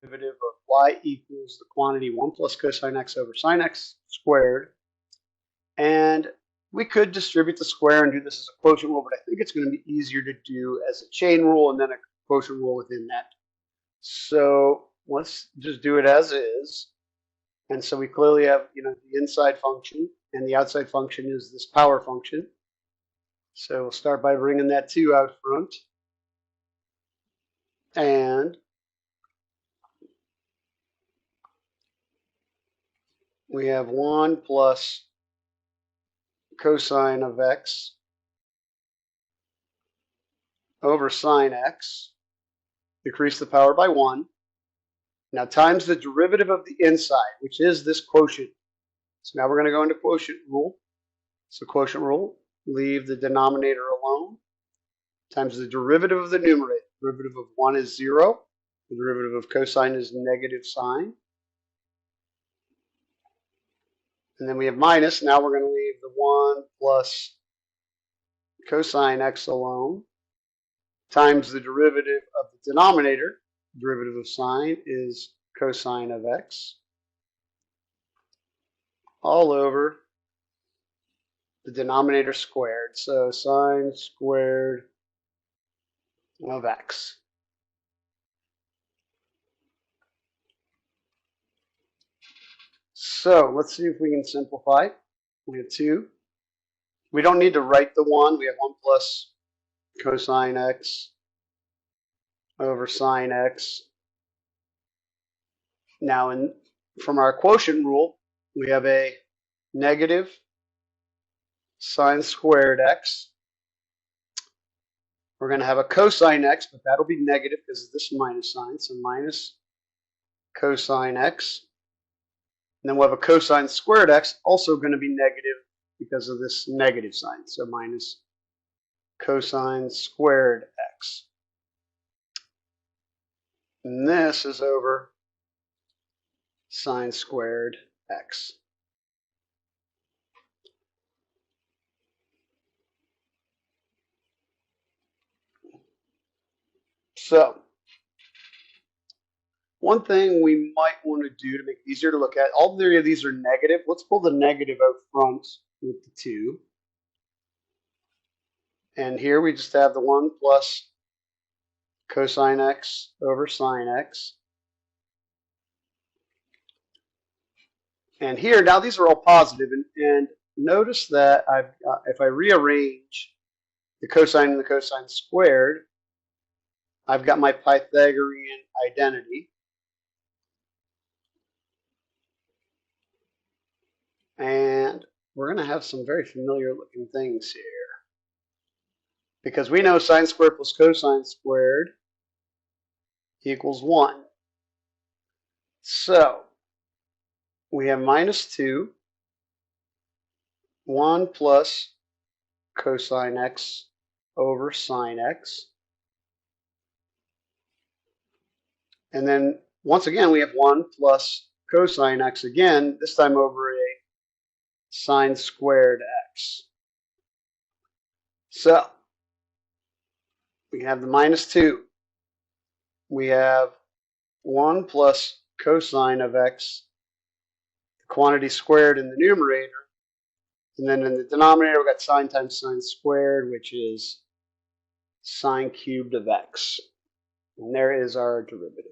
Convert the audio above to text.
derivative of y equals the quantity 1 plus cosine x over sine x squared. And we could distribute the square and do this as a quotient rule, but I think it's going to be easier to do as a chain rule and then a quotient rule within that. So let's just do it as is. And so we clearly have, the inside function, and the outside function is this power function. So we'll start by bringing that 2 out front. And we have 1 plus cosine of x over sine x. Decrease the power by 1. Now times the derivative of the inside, which is this quotient. So now we're going to go into quotient rule. So quotient rule, leave the denominator alone, times the derivative of the numerator. Derivative of 1 is 0. The derivative of cosine is negative sine. And then we have minus. Now we're going to leave the 1 plus cosine x alone, times the derivative of the denominator. Derivative of sine is cosine of x, all over the denominator squared. So sine squared of x. So let's see if we can simplify. We have 2. We don't need to write the 1. We have 1 plus cosine x over sine x. Now, from our quotient rule, we have a negative sine squared x. We're going to have a cosine x, but that'll be negative because of this minus sign. So minus cosine x. And then we'll have a cosine squared x, also going to be negative because of this negative sign. So minus cosine squared x. And this is over sine squared x. So one thing we might want to do to make it easier to look at, all 3 of these are negative. Let's pull the negative out front with the 2. And here we just have the 1 plus cosine x over sine x. And here, now these are all positive, and notice that if I rearrange the cosine and the cosine squared, I've got my Pythagorean identity. And we're going to have some very familiar looking things here. Because we know sine squared plus cosine squared equals 1. So we have minus 2, 1 plus cosine x over sine x. And then once again we have 1 plus cosine x again, this time over a sine squared x. So we have the minus 2. We have 1 plus cosine of x, the quantity squared in the numerator. And then in the denominator, we've got sine times sine squared, which is sine cubed of x. And there is our derivative.